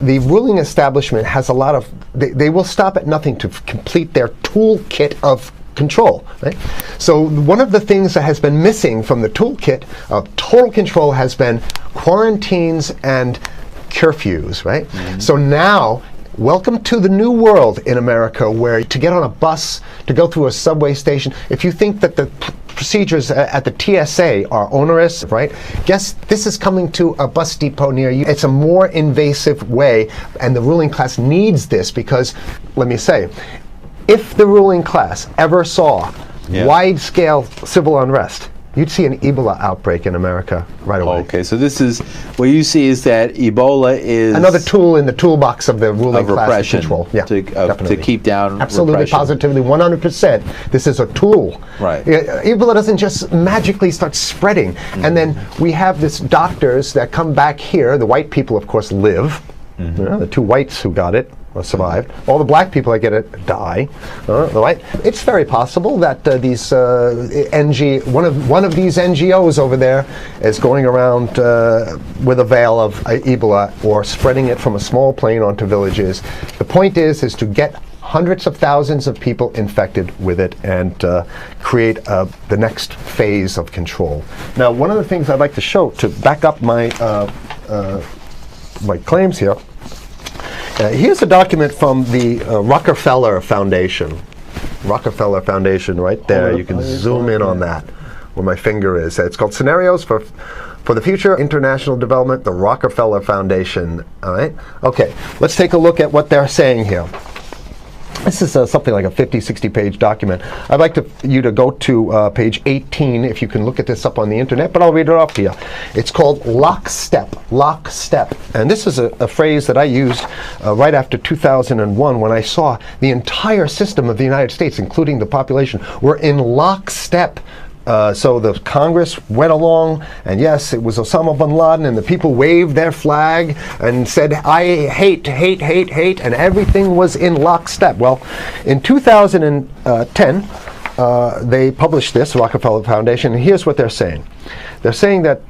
the ruling establishment has a lot of, they will stop at nothing to complete their toolkit of control, right? So one of the things that has been missing from the toolkit of total control has been quarantines and curfews, right? So now, welcome to the new world in America, where to get on a bus, to go through a subway station, if you think that the procedures at the TSA are onerous, right? Guess this is coming to a bus depot near you. It's a more invasive way, and the ruling class needs this because, let me say, if the ruling class ever saw wide-scale civil unrest, you'd see an Ebola outbreak in America right away. Okay, so this is, what you see is that Ebola is another tool in the toolbox of the ruling class control. Yeah, to keep down absolutely, repression. positively, 100%. This is a tool. Right. Ebola doesn't just magically start spreading. And then we have this doctors that come back here. The white people, of course, live. You know, the two whites who got it survived. All the black people that get it die. Right? It's very possible that these one of these NGOs over there is going around with a veil of Ebola, or spreading it from a small plane onto villages. The point is to get hundreds of thousands of people infected with it and create the next phase of control. Now, one of the things I'd like to show to back up my my claims here. Here's a document from the Rockefeller Foundation. Rockefeller Foundation, right there. You can zoom in on that, where my finger is. It's called Scenarios for the Future International Development, the Rockefeller Foundation. All right. Okay. Let's take a look at what they're saying here. This is something like a 50, 60-page document. I'd like you to go to page 18, if you can look at this up on the internet, but I'll read it off to you. It's called lockstep, lockstep. And this is a phrase that I used right after 2001, when I saw the entire system of the United States, including the population, were in lockstep. So the Congress went along, and yes, it was Osama bin Laden, and the people waved their flag and said, I hate, hate, hate, hate, and everything was in lockstep. Well, in 2010, they published this, Rockefeller Foundation, and here's what they're saying. They're saying that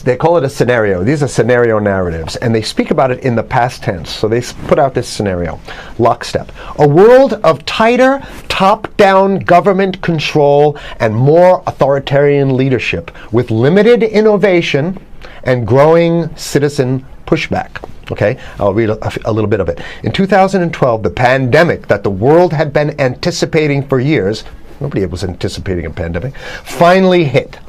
they call it a scenario. These are scenario narratives, and they speak about it in the past tense. So they put out this scenario, lockstep. A world of tighter, top-down government control and more authoritarian leadership, with limited innovation and growing citizen pushback. Okay, I'll read a little bit of it. In 2012, the pandemic that the world had been anticipating for years, nobody was anticipating a pandemic, finally hit.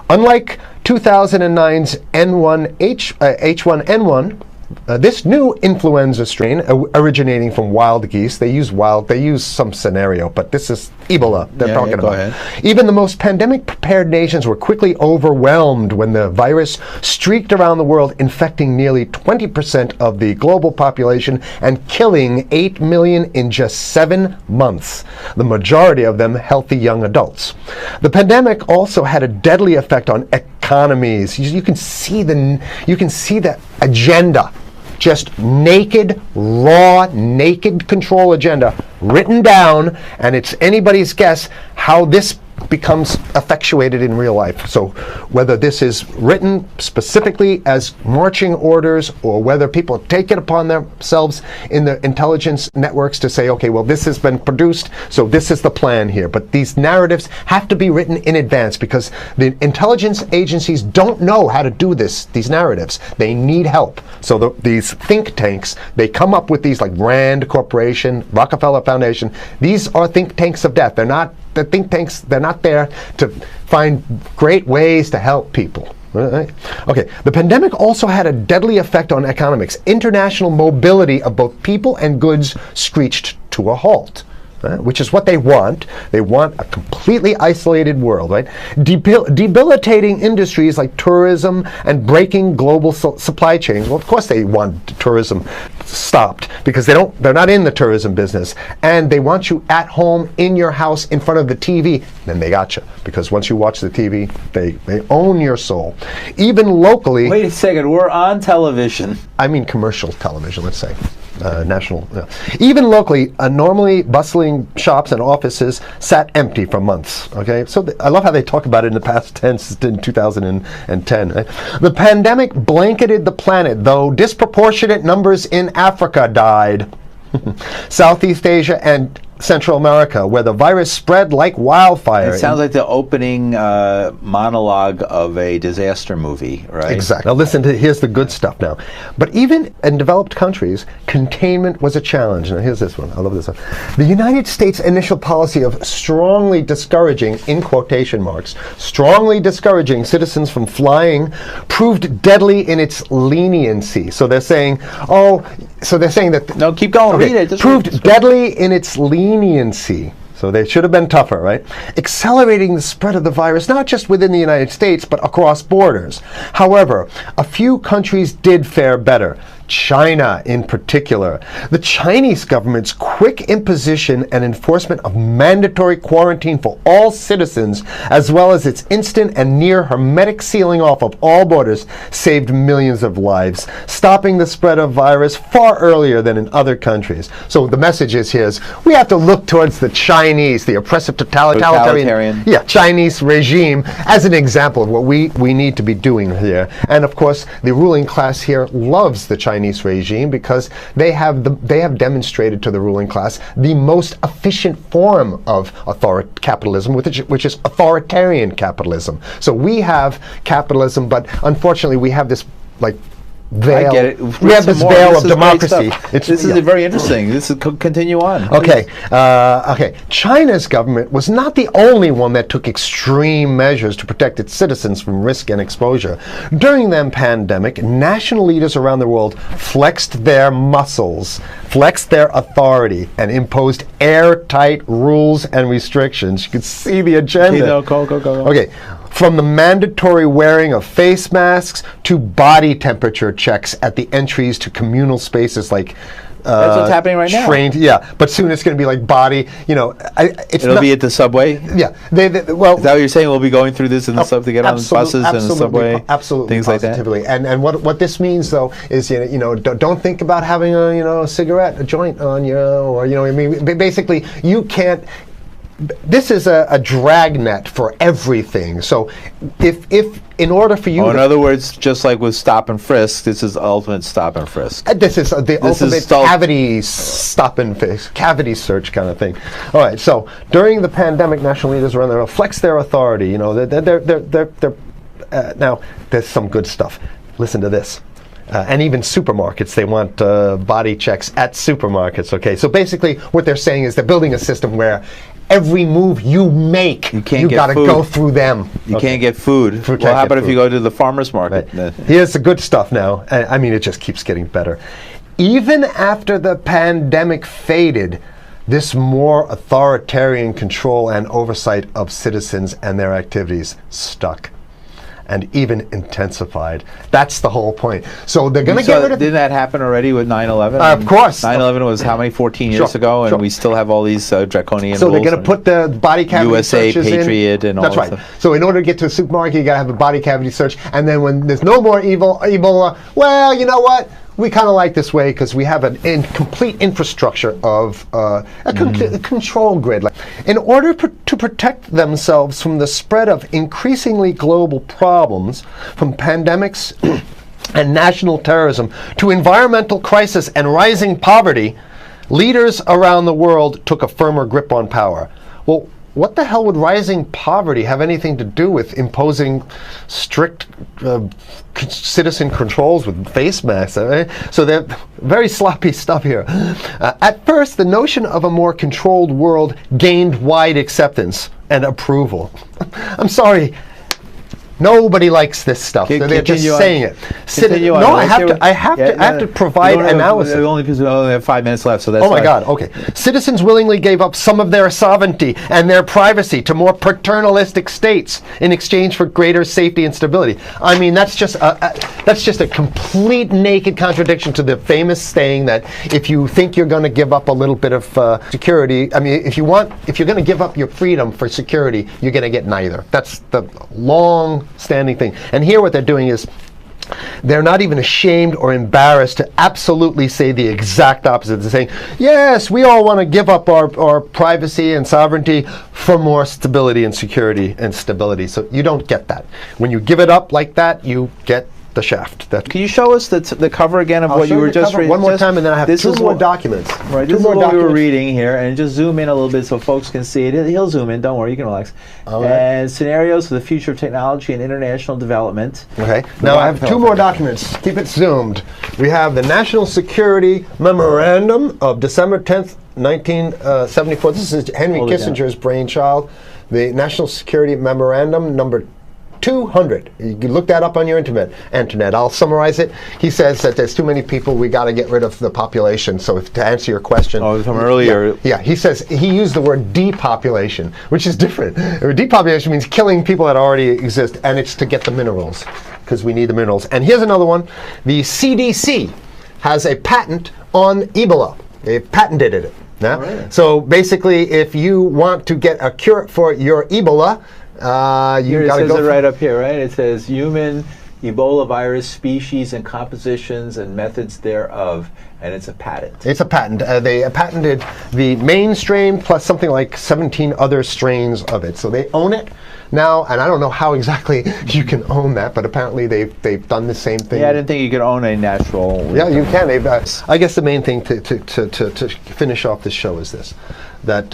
Unlike 2009's H1N1, this new influenza strain originating from wild geese, they use some scenario, but this is Ebola they're talking about. Ahead. Even the most pandemic-prepared nations were quickly overwhelmed when the virus streaked around the world, infecting nearly 20% of the global population and killing 8 million in just 7 months, the majority of them healthy young adults. The pandemic also had a deadly effect on economies. You can see the agenda. Just naked, raw, naked control agenda written down, and it's anybody's guess how this becomes effectuated in real life. So whether this is written specifically as marching orders, or whether people take it upon themselves in the intelligence networks to say, okay, well, this has been produced, so this is the plan here. But these narratives have to be written in advance, because the intelligence agencies don't know how to do these narratives. They need help. So these think tanks, they come up with these, like Rand Corporation, Rockefeller Foundation. These are think tanks of death. They're not the think tanks, they're not there to find great ways to help people. Right? Okay, the pandemic also had a deadly effect on economics. International mobility of both people and goods screeched to a halt. Which is what they want. They want a completely isolated world, right? Debilitating industries like tourism and breaking global supply chains. Well, of course they want tourism stopped, because they're not in the tourism business, and they want you at home in your house in front of the TV. Then they got you, because once you watch the TV, they own your soul. Even locally. Wait a second, we're on television. I mean commercial television, let's say. National. Even locally, a normally bustling recycling shops and offices sat empty for months. Okay, so I love how they talk about it in the past tense in 2010. Right? The pandemic blanketed the planet, though disproportionate numbers in Africa died. Southeast Asia and Central America, where the virus spread like wildfire. It sounds like the opening monologue of a disaster movie, right? Exactly. Now listen to, here's the good stuff now. But even in developed countries, containment was a challenge. Now here's this one. I love this one. The United States' initial policy of strongly discouraging, in quotation marks, strongly discouraging citizens from flying proved deadly in its leniency. So they're saying, that... No, keep going. Okay, Read it. Proved deadly in its leniency. So they should have been tougher, right? Accelerating the spread of the virus, not just within the United States, but across borders. However, a few countries did fare better. China in particular. The Chinese government's quick imposition and enforcement of mandatory quarantine for all citizens, as well as its instant and near hermetic sealing off of all borders, saved millions of lives, stopping the spread of virus far earlier than in other countries. So the message is here is we have to look towards the Chinese, the oppressive totalitarian Chinese regime as an example of what we need to be doing here. And of course, the ruling class here loves the Chinese regime because they have demonstrated to the ruling class the most efficient form of capitalism, which is authoritarian capitalism. So we have capitalism, but unfortunately we have this veil. I get it. We have this veil of democracy. This is very interesting. This is continue on. Okay. China's government was not the only one that took extreme measures to protect its citizens from risk and exposure. During the pandemic, national leaders around the world flexed their muscles, flexed their authority, and imposed airtight rules and restrictions. You can see the agenda. Go. Okay. From the mandatory wearing of face masks to body temperature checks at the entries to communal spaces like that's what's happening right now. Yeah, but soon it's going to be like body. It'll be at the subway. Yeah, is that what you're saying? We'll be going through this in the subway to get on the buses and the subway, absolutely, things positively. like that. And what this means though is don't think about having a cigarette, a joint on you, or basically you can't. This is a dragnet for everything. So if in order for you in other words, just like with stop and frisk, this is ultimate stop and frisk. This is the ultimate cavity stop and frisk, cavity search kind of thing. All right, so during the pandemic, national leaders around the world flex their authority. Now there's some good stuff. Listen to this. And even supermarkets, they want body checks at supermarkets. Okay, so basically what they're saying is they're building a system where every move you make, you got to go through them. You can't get food. Well, how about if you go to the farmer's market? Right. Here's the good stuff now. It just keeps getting better. Even after the pandemic faded, this more authoritarian control and oversight of citizens and their activities stuck. And even intensified. That's the whole point. So they're going to get rid of... Didn't that happen already with 9/11? Of course. 9/11 was how many? 14 years ago, and we still have all these draconian rules. So they're going to put the body cavity USA, searches Patriot, and all that stuff. That's right. So in order to get to a supermarket, you got to have a body cavity search, and then when there's no more Ebola, well, you know what? We kind of like this way because we have an complete infrastructure of a control grid. In order to protect themselves from the spread of increasingly global problems, from pandemics and national terrorism to environmental crisis and rising poverty, leaders around the world took a firmer grip on power. Well, what the hell would rising poverty have anything to do with imposing strict citizen controls with face masks? So they're very sloppy stuff here. At first, the notion of a more controlled world gained wide acceptance and approval. I'm sorry. Nobody likes this stuff. They're just saying it. No, I have to provide analysis. Only because we only have 5 minutes left, so that's. Oh my God. Okay. Citizens willingly gave up some of their sovereignty and their privacy to more paternalistic states in exchange for greater safety and stability. I mean, that's just a complete naked contradiction to the famous saying that if you think you're going to give up a little bit of security, if you're going to give up your freedom for security, you're going to get neither. That's the long-standing thing. And here what they're doing is They're not even ashamed or embarrassed to absolutely say the exact opposite. They're saying, yes, we all want to give up our privacy and sovereignty for more stability and security and stability. So you don't get that. When you give it up like that, you get the shaft. Can you show us the cover again of what you were just reading? One more time, and then I have two more documents. Right, this is what we were reading here, and just zoom in a little bit so folks can see it. He'll zoom in, don't worry, you can relax. And scenarios for the future of technology and international development. Okay, now I have two more documents. Keep it zoomed. We have the National Security Memorandum of December 10th, 1974. This is Henry Kissinger's brainchild. The National Security Memorandum number 200. You can look that up on your internet. I'll summarize it. He says that there's too many people, we got to get rid of the population. So to answer your question. From earlier. Yeah, he says, he used the word depopulation, which is different. Depopulation means killing people that already exist, and it's to get the minerals, because we need the minerals. And here's another one. The CDC has a patent on Ebola. They've patented it. Yeah? Right. So basically, if you want to get a cure for your Ebola, you got to go. It says it right up here, right? It says human Ebola virus species and compositions and methods thereof, and it's a patent. It's a patent. They patented the main strain plus something like 17 other strains of it. So they own it now, and I don't know how exactly you can own that, but apparently they've done the same thing. Yeah, I didn't think you could own a natural. Yeah, you can. I guess the main thing to finish off this show is this: that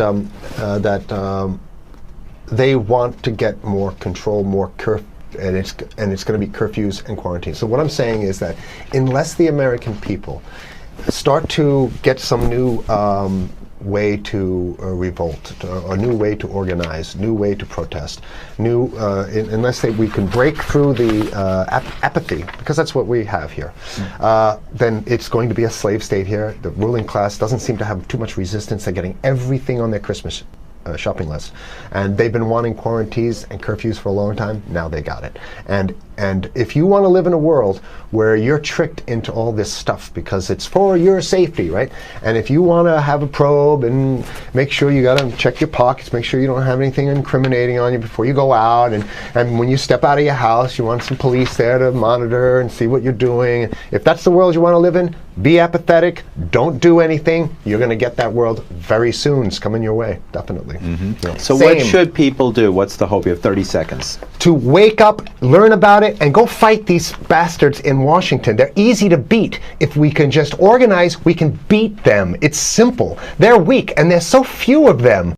they want to get more control, more and it's going to be curfews and quarantines. So what I'm saying is that unless the American people start to get some new way to revolt, a new way to organize, new way to protest, unless we can break through the apathy, because that's what we have here, then it's going to be a slave state here. The ruling class doesn't seem to have too much resistance. They're getting everything on their Christmas shopping list, and they've been wanting quarantines and curfews for a long time. Now they got it. And if you want to live in a world where you're tricked into all this stuff because it's for your safety, right? And if you want to have a probe and make sure you got to check your pockets, make sure you don't have anything incriminating on you before you go out, and when you step out of your house, you want some police there to monitor and see what you're doing. If that's the world you want to live in, be apathetic, don't do anything. You're going to get that world very soon. It's coming your way, definitely. Mm-hmm. Yeah. So what should people do? What's the hope? You have 30 seconds. To wake up, learn about it, and go fight these bastards in Washington. They're easy to beat. If we can just organize, we can beat them. It's simple. They're weak, and there's so few of them.